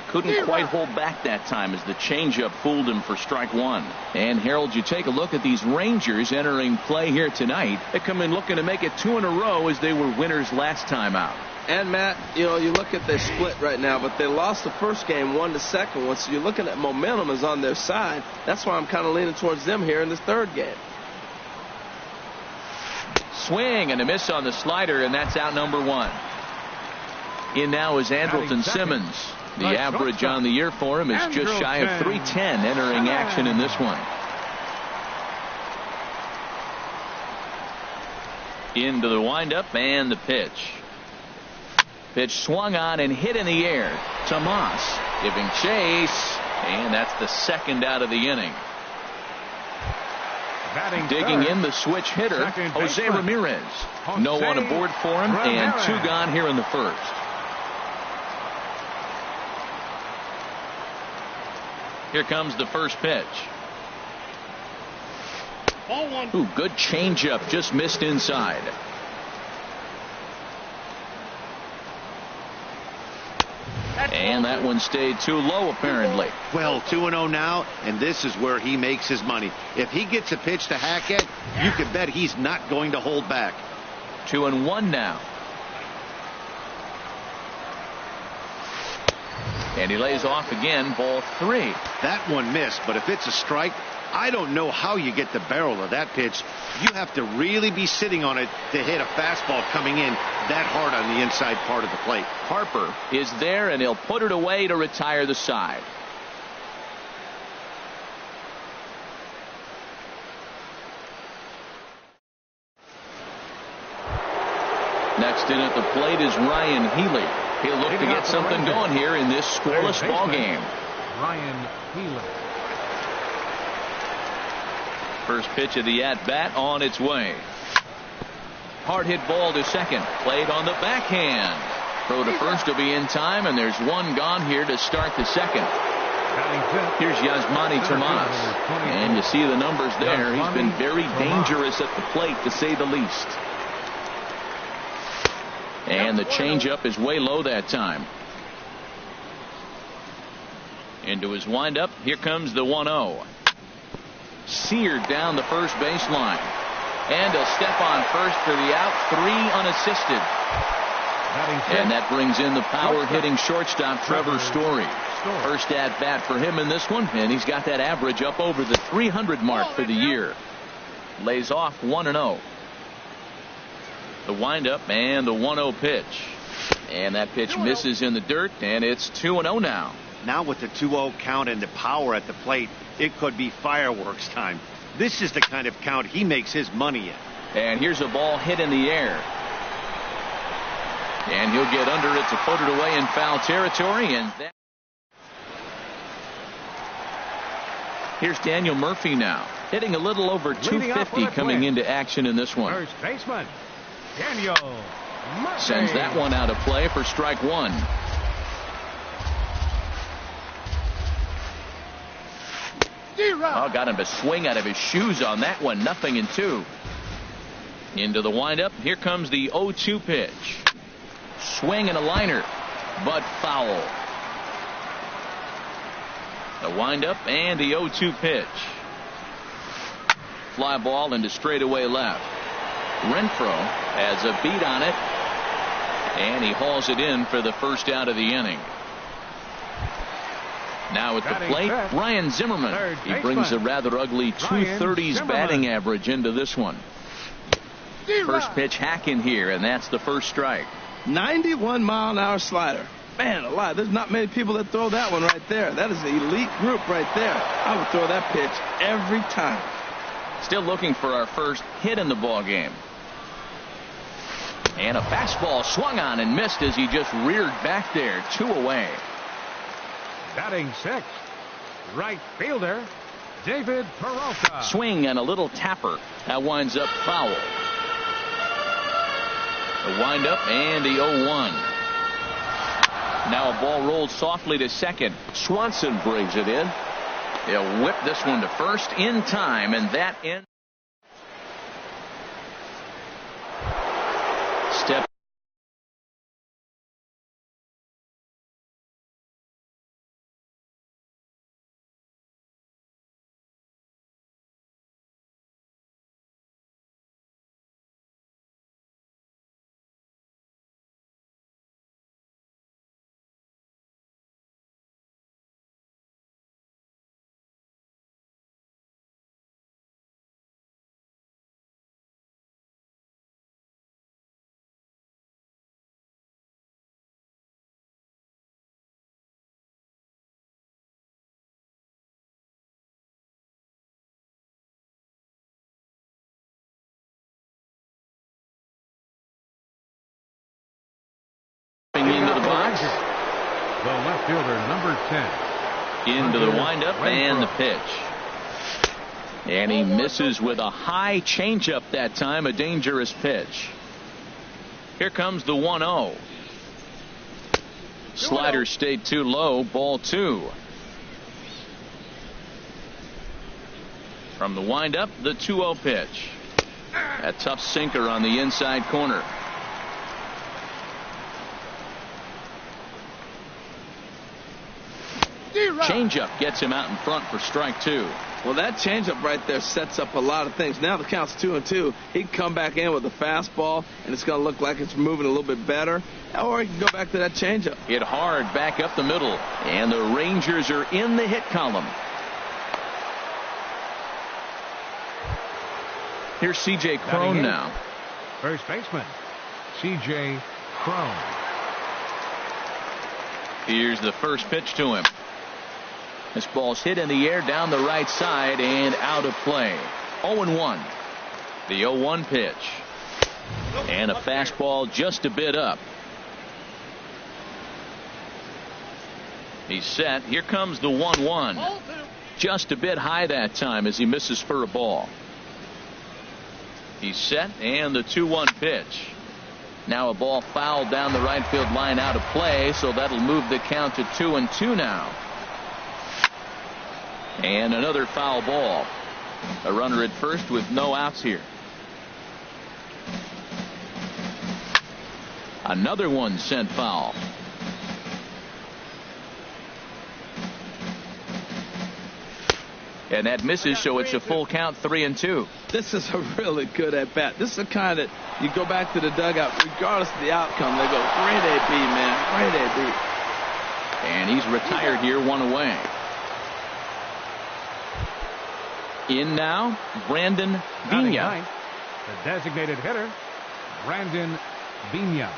Couldn't quite hold back that time as the changeup fooled him for strike one. And Harold, you take a look at these Rangers entering play here tonight. They come in looking to make it 2 in a row as they were winners last time out. And Matt, you look at their split right now, but they lost the first game 1 to second one. So you're looking at momentum is on their side. That's why I'm kind of leaning towards them here in this third game. Swing and a miss on the slider, and that's out number 1. In now is Andrelton Simmons. The average on the year for him is just shy of 310 entering action in this one. Into the windup and the pitch. Pitch swung on and hit in the air. Tomas giving chase, and that's the second out of the inning. Digging in the switch hitter, Jose Ramirez. No one aboard for him, and 2 gone here in the first. Here comes the first pitch. Ooh, good changeup, just missed inside. And that one stayed too low, apparently. Well, 2-0 now, and this is where he makes his money. If he gets a pitch to hack at, you can bet he's not going to hold back. 2-1 now. And he lays off again, ball 3. That one missed, but if it's a strike, I don't know how you get the barrel of that pitch. You have to really be sitting on it to hit a fastball coming in that hard on the inside part of the plate. Harper is there, and he'll put it away to retire the side. Next in at the plate is Ryan Healy. He'll look to get something going here in this scoreless ball game. Ryan Healy. First pitch of the at-bat on its way. Hard hit ball to second. Played on the backhand. Throw to first will be in time, and there's 1 gone here to start the second. Here's Yasmani Tomas. And you see the numbers there. He's been very dangerous at the plate, to say the least. And the changeup is way low that time. Into his windup. Here comes the 1-0. Seared down the first baseline. And a step on first for the out. 3 unassisted. And that brings in the power-hitting shortstop Trevor Story. First at-bat for him in this one, and he's got that average up over the 300 mark for the year. Lays off 1-0. The windup and the 1-0 pitch. And that pitch misses in the dirt, and it's 2-0 now. Now with the 2-0 count and the power at the plate, it could be fireworks time. This is the kind of count he makes his money in. And here's a ball hit in the air. And he'll get under it to put it away in foul territory. And that... Here's Daniel Murphy now, hitting a little over 250 coming into action in this one. First baseman, Daniel Murphy. Sends that one out of play for strike 1. Oh, got him to swing out of his shoes on that one. 0-2. Into the windup. Here comes the 0-2 pitch. Swing and a liner, but foul. The windup and the 0-2 pitch. Fly ball into straightaway left. Renfroe has a beat on it, and he hauls it in for the first out of the inning. Now at the plate, Ryan Zimmerman. He brings a rather ugly 230s batting average into this one. First pitch hack in here, and that's the first strike. 91-mile-an-hour slider. Man alive, there's not many people that throw that one right there. That is an elite group right there. I would throw that pitch every time. Still looking for our first hit in the ball game. And a fastball swung on and missed as he just reared back there. 2 away. Batting 6, right fielder David Peralta. Swing and a little tapper. That winds up foul. The windup and the 0-1. Now a ball rolled softly to second. Swanson brings it in. He'll whip this one to first in time, and that ends. Step the left fielder, number 10. Into the windup and the pitch. And he misses with a high changeup that time, a dangerous pitch. Here comes the 1-0. Slider stayed too low, ball 2. From the windup, the 2-0 pitch. A tough sinker on the inside corner. Changeup gets him out in front for strike 2. Well, that changeup right there sets up a lot of things. Now the count's 2-2. He can come back in with a fastball, and it's going to look like it's moving a little bit better. Or he can go back to that changeup. Hit hard back up the middle, and the Rangers are in the hit column. Here's C.J. Cron now. First baseman, C.J. Cron. Here's the first pitch to him. This ball's hit in the air down the right side and out of play. 0-1. The 0-1 pitch. And a fastball just a bit up. He's set. Here comes the 1-1. Just a bit high that time as he misses for a ball. He's set, and the 2-1 pitch. Now a ball fouled down the right field line out of play, so that'll move the count to 2-2 now. And another foul ball. A runner at first with no outs here. Another one sent foul. And that misses, so it's a full count, 3-2. This is a really good at bat. This is the kind that you go back to the dugout, regardless of the outcome. They go, great AB, man, great AB. And he's retired here, 1 away. In now, Brandon Vina. The designated hitter, Brandon Vina.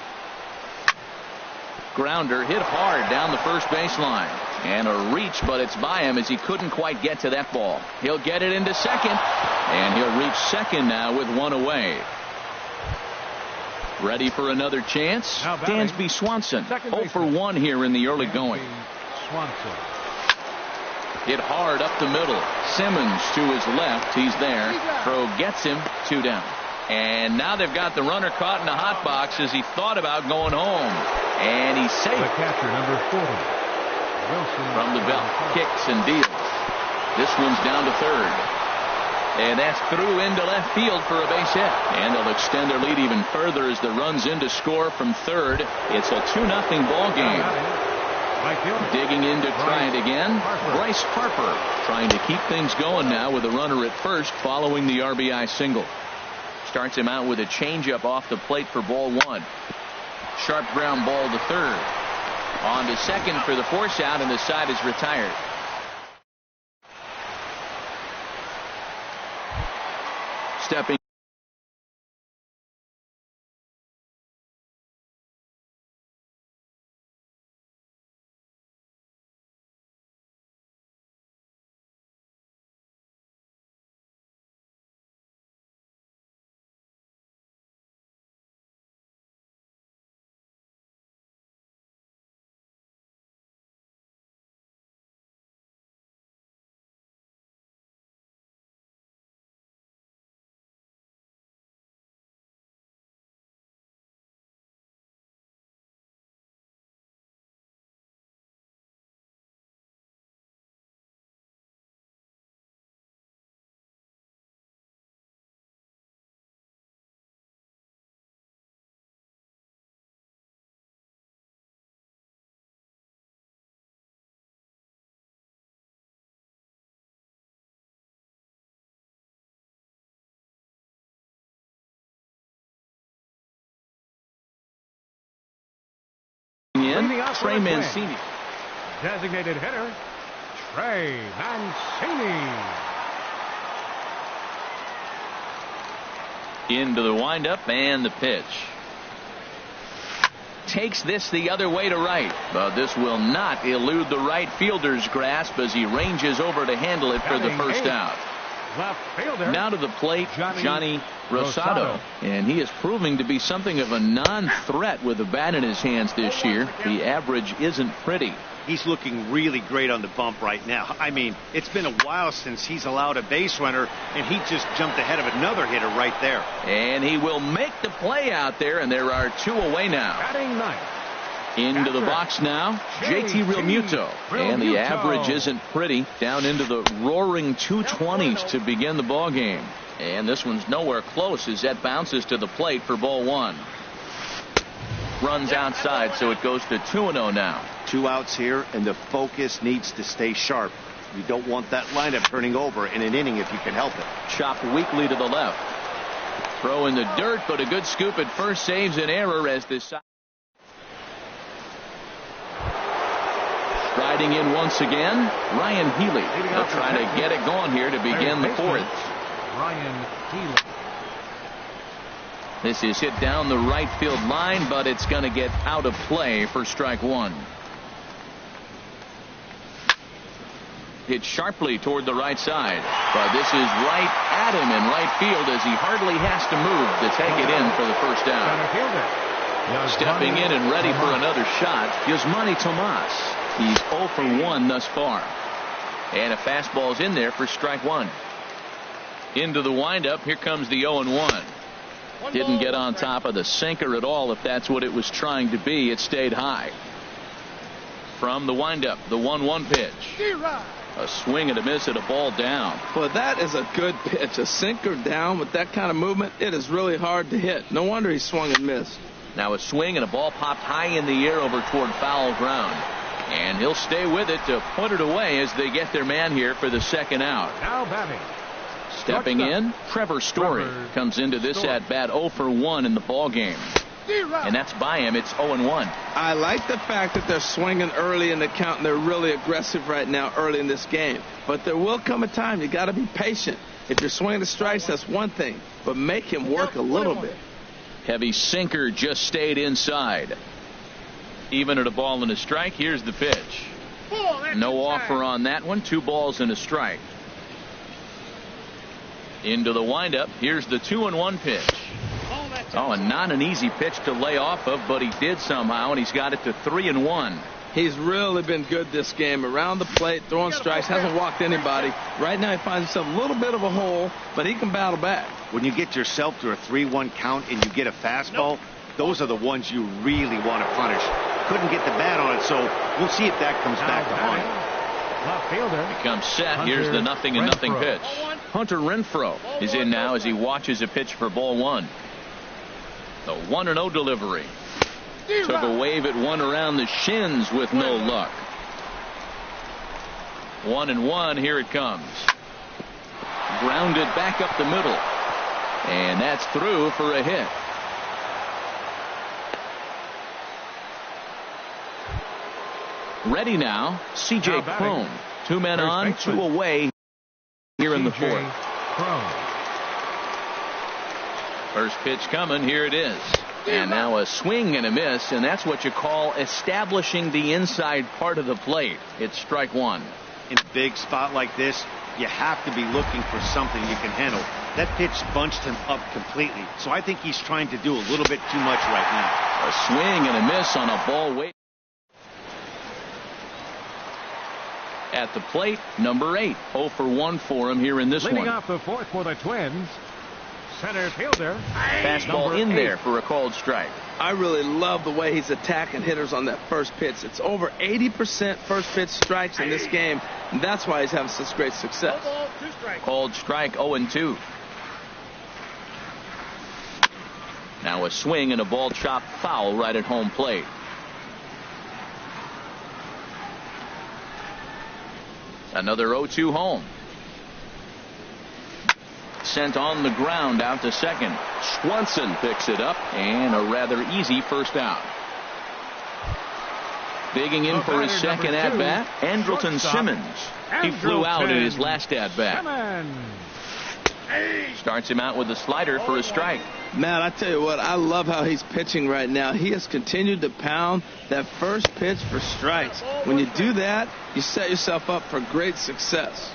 Grounder hit hard down the first baseline. And a reach, but it's by him as he couldn't quite get to that ball. He'll get it into second. And he'll reach second now with 1 away. Ready for another chance? Dansby Swanson. 0 for 1 here in the early going. Swanson. Hit hard up the middle. Simmons to his left. He's there. Throw gets him. 2 down. And now they've got the runner caught in the hot box as he thought about going home. And he's safe. The catcher, number 40. Wilson. From the belt, kicks and deals. This one's down to third. And that's through into left field for a base hit. And they'll extend their lead even further as the run's in to score from third. It's a 2-0 ball game. Digging in to try it again. Bryce Harper trying to keep things going now with a runner at first following the RBI single. Starts him out with a changeup off the plate for ball 1. Sharp ground ball to third. On to second for the force out, and the side is retired. Stepping Trey Mancini. Designated hitter, Trey Mancini. Into the windup and the pitch. Takes this the other way to right, but this will not elude the right fielder's grasp as he ranges over to handle it for the first out. Left fielder. Now to the plate, Johnny Rosado. And he is proving to be something of a non-threat with the bat in his hands this year. The average isn't pretty. He's looking really great on the bump right now. I mean, it's been a while since he's allowed a base runner, and he just jumped ahead of another hitter right there. And he will make the play out there, and there are 2 away now. Batting ninth. Into the box now, JT Realmuto. And the average isn't pretty. Down into the roaring 220s to begin the ball game. And this one's nowhere close as that bounces to the plate for ball 1. Runs outside, so it goes to 2-0 now. 2 outs here, and the focus needs to stay sharp. You don't want that lineup turning over in an inning if you can help it. Chopped weakly to the left. Throw in the dirt, but a good scoop at first saves an error as this. Striding in once again, Ryan Healy. They'll try to get it going here to begin the 4th. Ryan Healy. This is hit down the right field line, but it's going to get out of play for strike 1. Hit sharply toward the right side, but this is right at him in right field as he hardly has to move to take it in for the first down. Stepping in and ready for another shot, Yasmani Tomas. He's 0 for 1 thus far. And a fastball's in there for strike 1. Into the windup, here comes the 0-1. Didn't get on top of the sinker at all. If that's what it was trying to be, it stayed high. From the windup, the 1-1 pitch. A swing and a miss at a ball down. Well, that is a good pitch. A sinker down with that kind of movement, it is really hard to hit. No wonder he swung and missed. Now a swing and a ball popped high in the air over toward foul ground. And he'll stay with it to put it away as they get their man here for the second out. Now batting. Stepping in, Trevor Story comes into this at bat 0 for 1 in the ball game. And that's by him. It's 0-1. I like the fact that they're swinging early in the count, and they're really aggressive right now early in this game. But there will come a time you got to be patient. If you're swinging the strikes, that's one thing, but make him work a little bit. Heavy sinker just stayed inside. Even at a ball and a strike, here's the pitch. No offer on that one. 2 balls and a strike. Into the windup. Here's the 2-1 pitch. Oh, and not an easy pitch to lay off of, but he did somehow, and he's got it to 3-1. He's really been good this game. Around the plate, throwing strikes, hasn't walked anybody. Right now he finds himself a little bit of a hole, but he can battle back. When you get yourself to a 3-1 count and you get a fastball, those are the ones you really want to punish. Couldn't get the bat on it, so we'll see if that comes back to haunt him. Left fielder. Becomes set. Here's the 0-0 pitch. Hunter Renfroe is in now as he watches a pitch for ball 1. The 1-0 delivery. Took a wave at one around the shins with no luck. 1-1. Here it comes. Grounded back up the middle. And that's through for a hit. Ready now, C.J. Cron. 2 men on, 2 away here in the 4th. First pitch coming. Here it is. And now a swing and a miss, and that's what you call establishing the inside part of the plate. It's strike 1. In a big spot like this, you have to be looking for something you can handle. That pitch bunched him up completely, so I think he's trying to do a little bit too much right now. A swing and a miss on a ball wait. At the plate, number 8. 0 for 1 for him here in this one. Leading off the 4th for the Twins, center fielder. Fastball in there for a called strike. I really love the way he's attacking hitters on that first pitch. It's over 80% first pitch strikes in this game, and that's why he's having such great success. Called strike 0-2. Now a swing and a ball chopped foul right at home plate. Another 0-2 home. Sent on the ground out to second. Swanson picks it up, and a rather easy first out. Digging in for his second at-bat, Andrelton Simmons. He flew out in his last at-bat. Starts him out with a slider for a strike. Man, I tell you what, I love how he's pitching right now. He has continued to pound that first pitch for strikes. When you do that, you set yourself up for great success.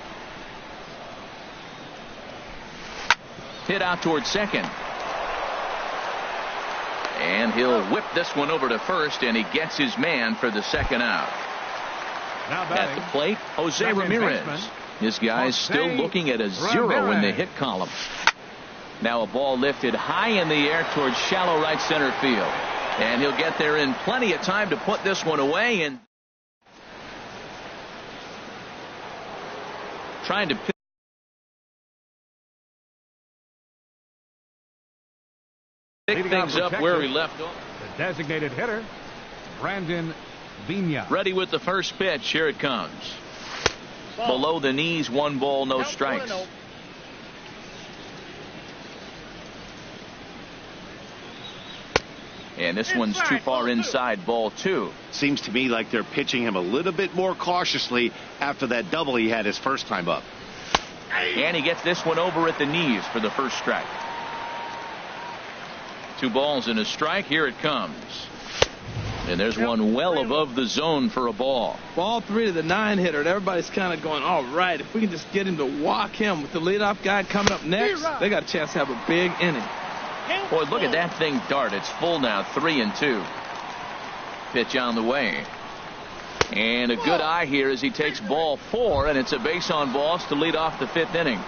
hit out towards second. And he'll whip this one over to first, and he gets his man for the second out. At the plate, Jose Ramirez. This guy's still looking at a 0 in the hit column. Now a ball lifted high in the air towards shallow right center field. And he'll get there in plenty of time to put this one away. And trying to pick things up where he left off. The designated hitter, Brandon Vina. Ready with the first pitch. Here it comes. Below the knees, 1 ball, no strikes. And this one's too far inside, ball 2. Seems to me like they're pitching him a little bit more cautiously after that double he had his first time up. And he gets this one over at the knees for the first strike. 2 balls and a strike. Here it comes. And there's one well above the zone for a ball. Ball 3 to the 9 hitter. And everybody's kind of going, all right, if we can just get him to walk him with the leadoff guy coming up next, they got a chance to have a big inning. Boy, look at that thing dart. It's full now, 3-2. Pitch on the way. And a good eye here as he takes ball 4, and it's a base on balls to lead off the 5th inning.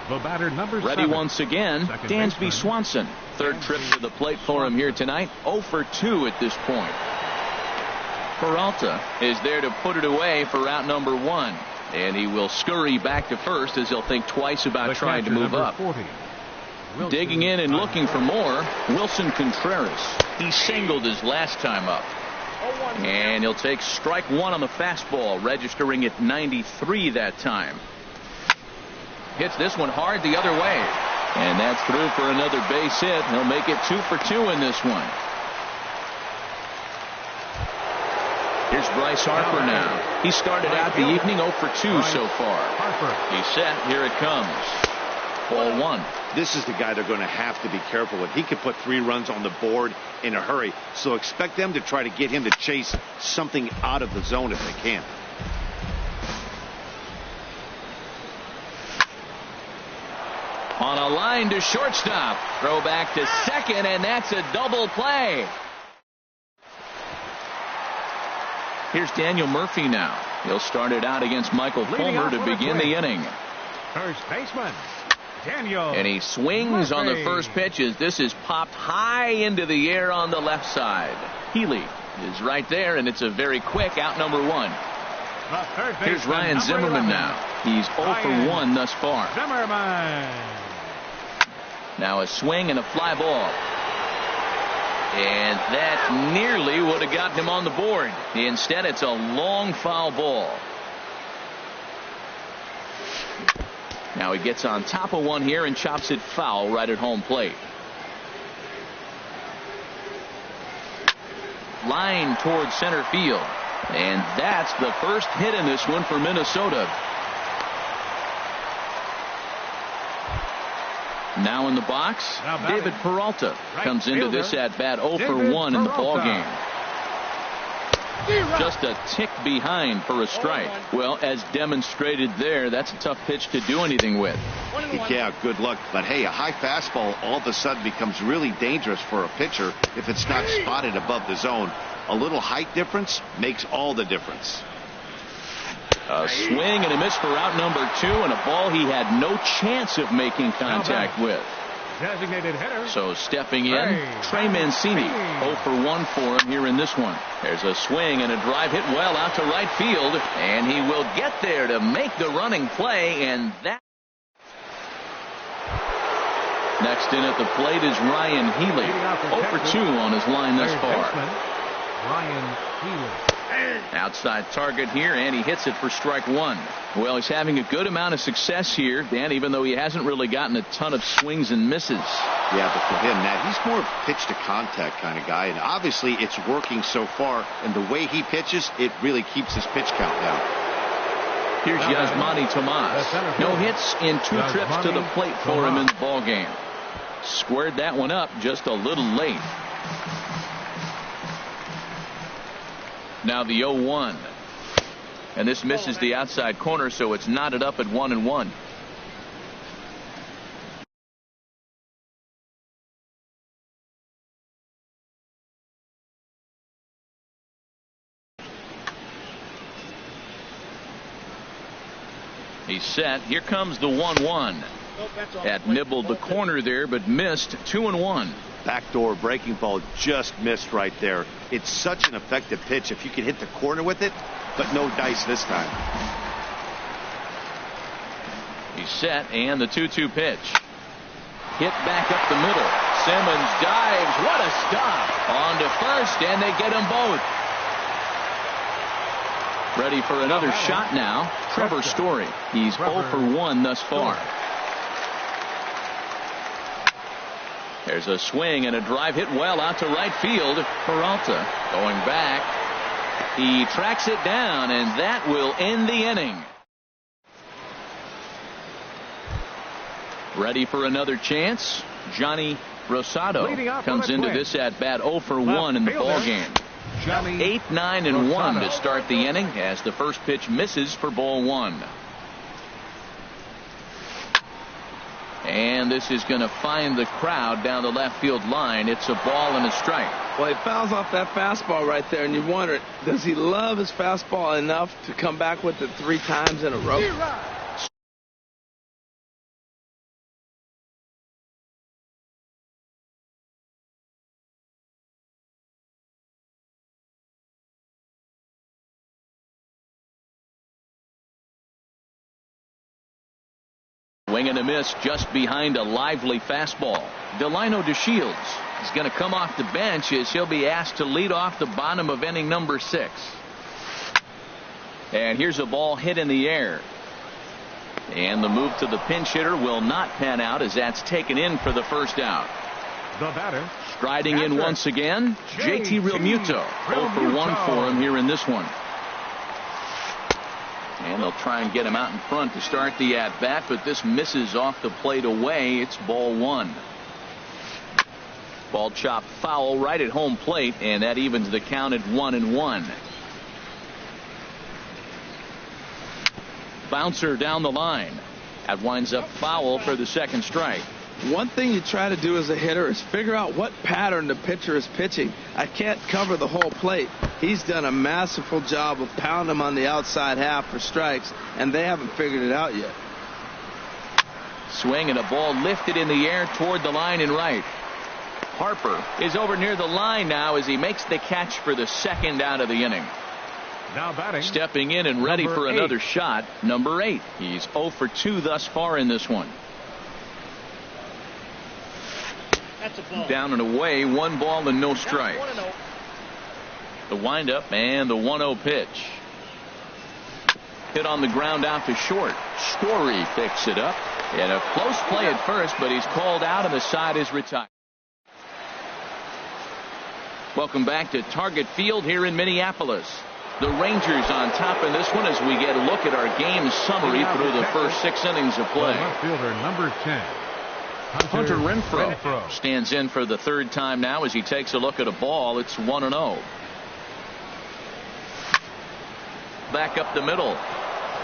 The batter, number Ready 7. once again, Dansby Swanson. 3rd trip to the plate for him here tonight. 0 for 2 at this point. Peralta is there to put it away for out number 1. And he will scurry back to first as he'll think twice about trying to move up. 40. Digging in and looking for more, Wilson Contreras. He singled his last time up. And he'll take strike 1 on the fastball, registering at 93 that time. Hits this one hard the other way. And that's through for another base hit. He'll make it 2 for 2 in this one. Here's Bryce Harper now. He started out the evening 0 for 2 so far. He's set. Here it comes. Ball 1. This is the guy they're going to have to be careful with. He could put 3 runs on the board in a hurry. So expect them to try to get him to chase something out of the zone if they can. On a line to shortstop. Throw back to second, and that's a double play. Here's Daniel Murphy now. He'll start it out against Michael Fulmer to begin the inning. First baseman, Daniel. And he swings on the first pitch as this is popped high into the air on the left side. Healy is right there, and it's a very quick out number 1. Here's Ryan Zimmerman now. He's 0 for 1 thus far. Zimmerman. Now a swing and a fly ball. And that nearly would have gotten him on the board. Instead, it's a long foul ball. Now he gets on top of one here and chops it foul right at home plate. Line towards center field. And that's the first hit in this one for Minnesota. Now in the box, David Peralta comes into this at bat 0 for 1 in the ball game. Just a tick behind for a strike. Well, as demonstrated there, that's a tough pitch to do anything with. Yeah, good luck. But hey, a high fastball all of a sudden becomes really dangerous for a pitcher if it's not spotted above the zone. A little height difference makes all the difference. A swing and a miss for out number 2, and a ball he had no chance of making contact with. Designated hitter. So stepping in, Trey Mancini. 0 for 1 for him here in this one. There's a swing and a drive hit well out to right field, and he will get there to make the running play, and that. Next in at the plate is Ryan Healy. 0 for 2 on his line thus far. Ryan Healy. Outside target here, and he hits it for strike 1. Well, he's having a good amount of success here, Dan, even though he hasn't really gotten a ton of swings and misses. Yeah, but for him, Nat, he's more of a pitch to contact kind of guy, and obviously it's working so far, and the way he pitches, it really keeps his pitch count down. Here's Yasmani Tomas. No hits in 2 trips to the plate for him in the ball game. Squared that one up just a little late. Now the 0-1. And this misses the outside corner, so it's knotted up at 1-1. He's set. Here comes the 1-1. That nibbled the corner there, but missed. 2-1. Backdoor breaking ball just missed right there. It's such an effective pitch if you can hit the corner with it, but no dice this time. He's set, and the 2-2 pitch. Hit back up the middle. Simmons dives. What a stop. On to first, and they get them both. Ready for another shot now. Trevor Story. He's 0 for 1 thus far. There's a swing and a drive hit well out to right field. Peralta going back. He tracks it down, and that will end the inning. Ready for another chance. Johnny Rosado comes into this at bat 0 for 1 in the ball game. 8, 9, and 1 to start the inning as the first pitch misses for ball 1. And this is going to find the crowd down the left field line. It's a ball and a strike. Well, he fouls off that fastball right there, and you wonder, does he love his fastball enough to come back with it 3 times in a row? Swing and a miss just behind a lively fastball. Delino DeShields is going to come off the bench as he'll be asked to lead off the bottom of inning number 6. And here's a ball hit in the air. And the move to the pinch hitter will not pan out as that's taken in for the first out. The batter. Striding in once again, JT Realmuto. 0 for 1 for him here in this one. And they'll try and get him out in front to start the at-bat, but this misses off the plate away. It's ball 1. Ball chopped foul right at home plate, and that evens the count at 1-1. Bouncer down the line. That winds up foul for the second strike. One thing you try to do as a hitter is figure out what pattern the pitcher is pitching. I can't cover the whole plate. He's done a masterful job of pounding him on the outside half for strikes, and they haven't figured it out yet. Swing and a ball lifted in the air toward the line and right. Harper is over near the line now as he makes the catch for the second out of the inning. Now batting. Stepping in and ready for another shot, number 8. He's 0 for 2 thus far in this one. Down and away, 1 ball and no strikes. The windup and the 1-0 pitch. Hit on the ground out to short. Story picks it up. And a close play at first, but he's called out and the side is retired. Welcome back to Target Field here in Minneapolis. The Rangers on top in this one as we get a look at our game summary through the first 6 innings of play. Left fielder number 10. Hunter Renfroe stands in for the 3rd time now as he takes a look at a ball. It's 1-0. Back up the middle.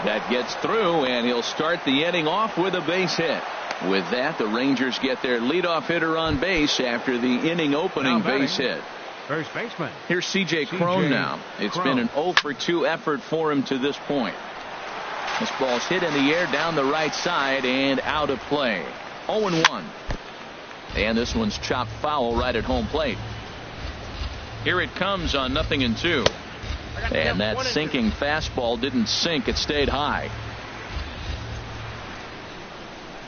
That gets through, and he'll start the inning off with a base hit. With that, the Rangers get their leadoff hitter on base after the inning opening base hit. First baseman. Here's C.J. Cron now. It's been an 0 for 2 effort for him to this point. This ball's hit in the air down the right side and out of play. 0-1. And this one's chopped foul right at home plate. Here it comes on 0-2. And that sinking fastball didn't sink. It stayed high.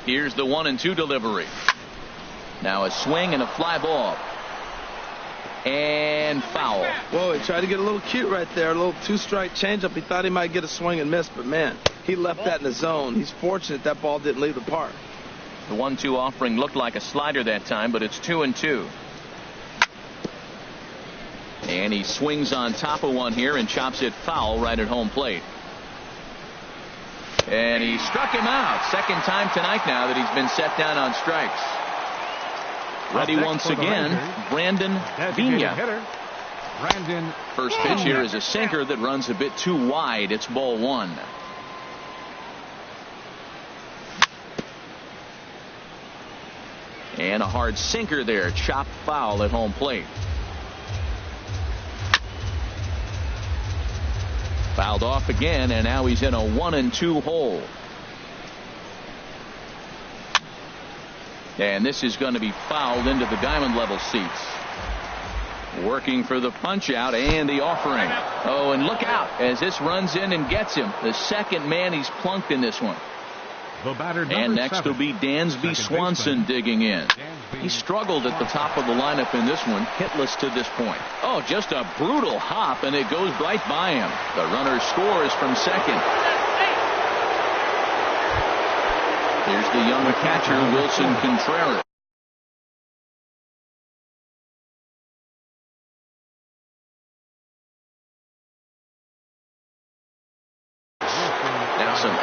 Here's the 1-2 delivery. Now a swing and a fly ball. And foul. Whoa, he tried to get a little cute right there. A little 2-strike changeup. He thought he might get a swing and miss, but man, he left that in the zone. He's fortunate that ball didn't leave the park. The 1-2 offering looked like a slider that time, but it's 2-2. And he swings on top of one here and chops it foul right at home plate. And he struck him out. Second time tonight now that he's been set down on strikes. Ready once again, Brandon Vina. First pitch here is a sinker that runs a bit too wide. It's ball 1. And a hard sinker there, chopped foul at home plate. Fouled off again, and now he's in a 1-2 hole. And this is going to be fouled into the diamond level seats. Working for the punch out and the offering. Oh, and look out as this runs in and gets him. The second man he's plunked in this one. The batter, and next 7. will be Dansby Swanson digging in. He struggled at the top of the lineup in this one, hitless to this point. Oh, just a brutal hop, and it goes right by him. The runner scores from second. Here's the young catcher, Wilson Contreras. Now some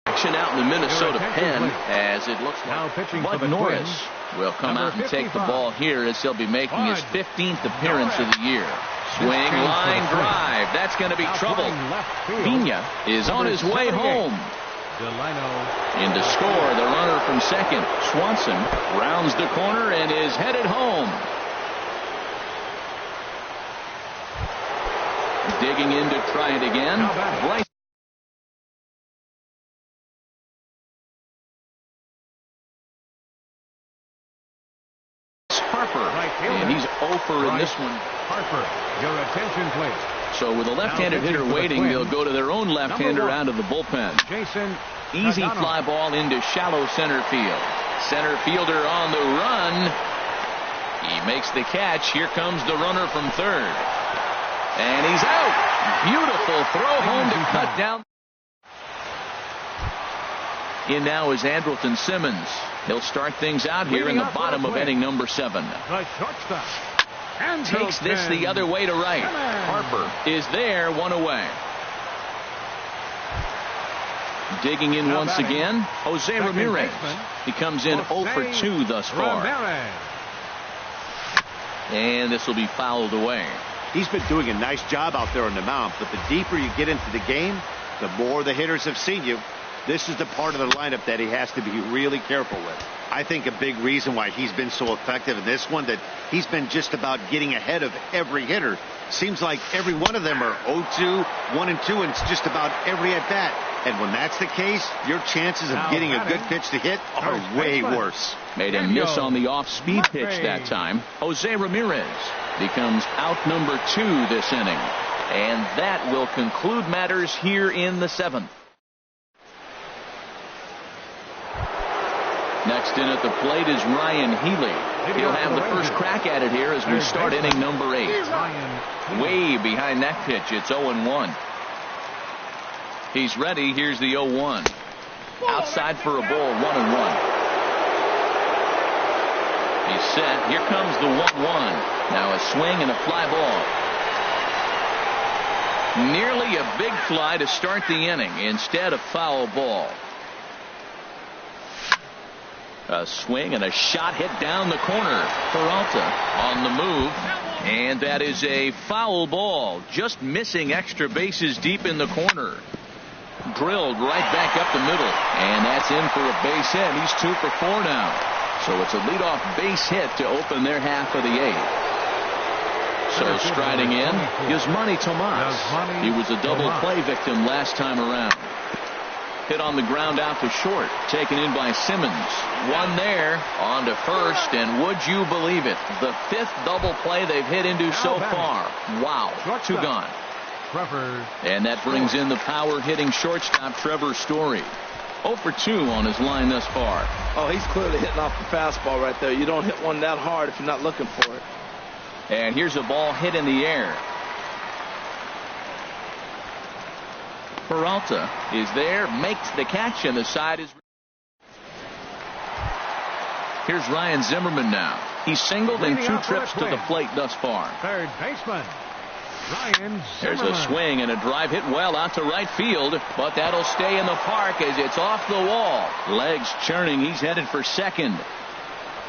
action out in the Minnesota pen, as it looks like Bud Norris will come out and take the ball here, as he'll be making his 15th appearance of the year. Swing, line drive. That's going to be trouble. Pena is on his way home. In to score, the runner from second. Swanson rounds the corner and is headed home. Digging in to try it again. Bryce. Harper, and he's 0 for in this one. Harper, your attention, please. So with a left-handed hitter waiting, they'll go to their own left-hander out of the bullpen. Jason Easy fly ball into shallow center field. Center fielder on the run. He makes the catch. Here comes the runner from third. And he's out. Beautiful throw home to cut down. In now is Andrelton Simmons. He'll start things out here in the bottom of inning number 7. The shortstop. Takes this the other way to right. Harper is there, 1 away. Digging in once again, Jose Ramirez. He comes in 0 for 2 thus far. And this will be fouled away. He's been doing a nice job out there on the mound, but the deeper you get into the game, the more the hitters have seen you. This is the part of the lineup that he has to be really careful with. I think a big reason why he's been so effective in this one, that he's been just about getting ahead of every hitter. Seems like every one of them are 0-2, 1-2, and it's just about every at bat. And when that's the case, your chances of getting a good pitch to hit are way worse. Made a miss on the off-speed pitch that time. Jose Ramirez becomes out number 2 this inning. And that will conclude matters here in the 7th. Next in at the plate is Ryan Healy. He'll have the first crack at it here as we start inning number 8. Way behind that pitch. It's 0-1. He's ready. Here's the 0-1. Outside for a ball, 1-1. He's set. Here comes the 1-1. Now a swing and a fly ball. Nearly a big fly to start the inning. Instead, a foul ball. A swing and a shot hit down the corner. Peralta on the move. And that is a foul ball. Just missing extra bases deep in the corner. Drilled right back up the middle. And that's in for a base hit. He's 2 for 4 now. So it's a leadoff base hit to open their half of the 8th. So striding in is Manny Tomas. He was a double play victim last time around. Hit on the ground out to short. Taken in by Simmons. One there. On to first. And would you believe it? The 5th double play they've hit into so far. Wow. 2 gone. And that brings in the power hitting shortstop Trevor Story. 0 for 2 on his line thus far. Oh, he's clearly hitting off the fastball right there. You don't hit one that hard if you're not looking for it. And here's a ball hit in the air. Peralta is there, makes the catch, and the side is. Here's Ryan Zimmerman now. He's singled in 2 trips to the plate thus far. Third baseman, Ryan Zimmerman. There's a swing and a drive hit well out to right field, but that'll stay in the park as it's off the wall. Legs churning. He's headed for second.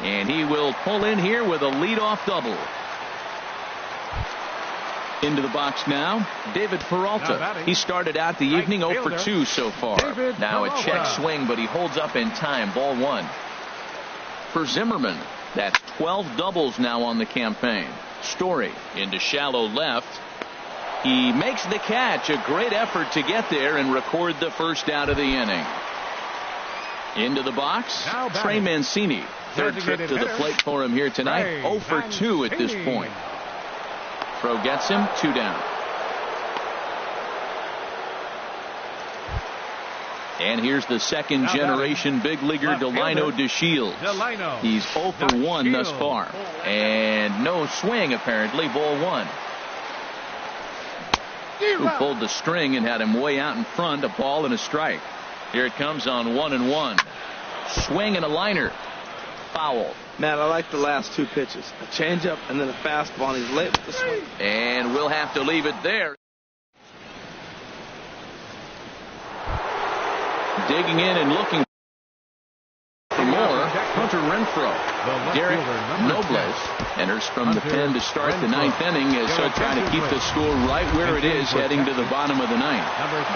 And he will pull in here with a leadoff double. Into the box now, David Peralta. He started out the evening 0 for 2 so far. Now a check swing, but he holds up in time. Ball 1. For Zimmerman, that's 12 doubles now on the campaign. Story into shallow left. He makes the catch. A great effort to get there and record the first out of the inning. Into the box, Trey Mancini. Third trip to the plate for him here tonight. 0 for 2 at this point. Throw gets him, 2 down. And here's the second generation big leaguer Delino DeShields. He's 0 for 1 thus far. And no swing apparently, ball 1. Who pulled the string and had him way out in front, a ball and a strike. Here it comes on 1-1. Swing and a liner. Foul. Man, I like the last 2 pitches. A changeup and then a fastball, and he's late with the swing. And we'll have to leave it there. Digging in and looking for more. Hunter Renfroe. Derek Nobles enters from the pen to start the 9th inning as he'll try to keep the score right where it is heading to the bottom of the 9th.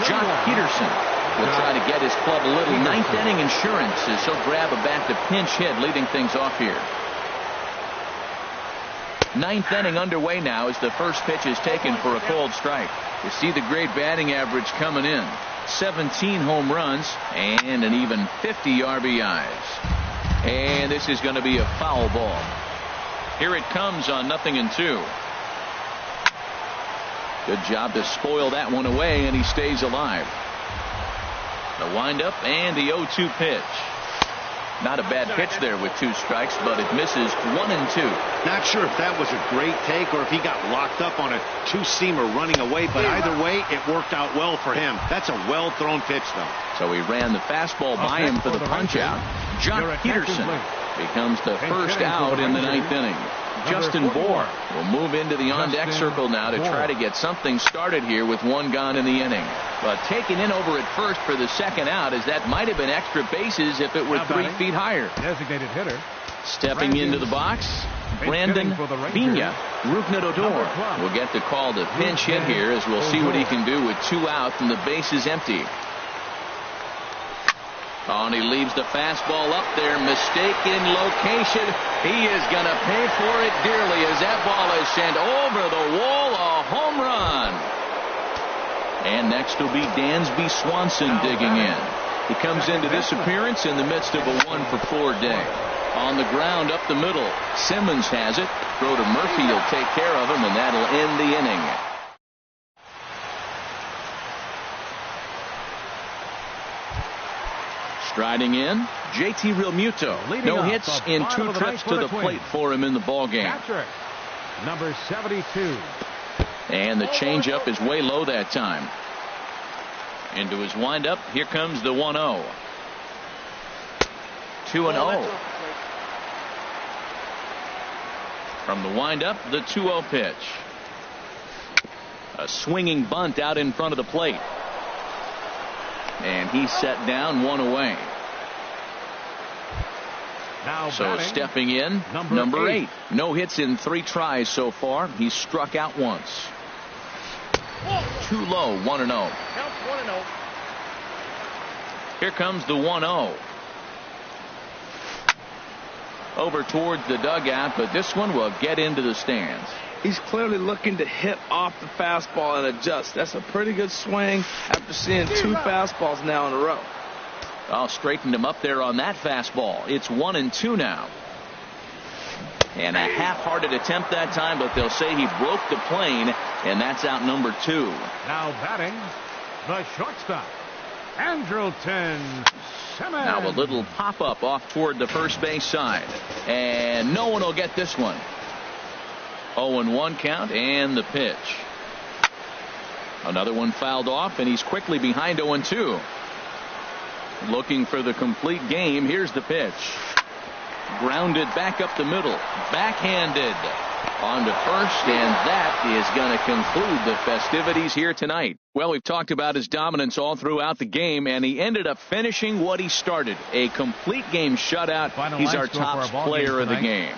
Jock Peterson will try to get his club a little 9th inning insurance as he'll grab a bat to pinch hit, leading things off here. 9th inning underway now as the first pitch is taken for a called strike. You see the great batting average coming in. 17 home runs and an even 50 RBIs. And this is going to be a foul ball. Here it comes on 0-2. Good job to spoil that one away, and he stays alive. The windup and the 0-2 pitch. Not a bad pitch there with 2 strikes, but it misses 1-2. Not sure if that was a great take or if he got locked up on a 2-seamer running away, but either way, it worked out well for him. That's a well-thrown pitch, though. So he ran the fastball by him for the punch-out. Jock Peterson becomes the first out in the 9th inning. Justin Bohr will move into the on-deck circle now to try to get something started here with 1 gone in the inning. But taken in over at first for the second out, as that might have been extra bases if it were 3 feet higher. Designated hitter. Stepping into the box, Brandon Pena. Rougned Odor will get the call to pinch hit here, as we'll see what he can do with 2 out and the base is empty. Oh, and he leaves the fastball up there. Mistaken location. He is going to pay for it dearly as that ball is sent over the wall. A home run. And next will be Dansby Swanson digging in. He comes into this appearance in the midst of a 1-for-4 day. On the ground up the middle. Simmons has it. Throw to Murphy. He'll take care of him, and that'll end the inning. Striding in, JT Realmuto. No hits in 2 trips to the plate for him in the ballgame. Number 72. And the changeup is way low that time. Into his windup, here comes the 1-0. 2-0. From the windup, the 2-0 pitch. A swinging bunt out in front of the plate. And he's set down, 1 away. So stepping in, number 8. No hits in 3 tries so far. He's struck out once. Too low, 1-0. Here comes the 1-0. Over towards the dugout, but this one will get into the stands. He's clearly looking to hit off the fastball and adjust. That's a pretty good swing after seeing 2 fastballs now in a row. I'll straighten him up there on that fastball. It's 1-2 now. And a half-hearted attempt that time, but they'll say he broke the plane, and that's out number 2. Now batting, the shortstop, Andrelton Simmons. Now a little pop-up off toward the first base side. And no one will get this one. 0-1 count and the pitch. Another one fouled off, and he's quickly behind 0-2. Looking for the complete game. Here's the pitch. Grounded back up the middle. Backhanded on to first, and that is going to conclude the festivities here tonight. Well, we've talked about his dominance all throughout the game, and he ended up finishing what he started. A complete game shutout. He's our top player of the game.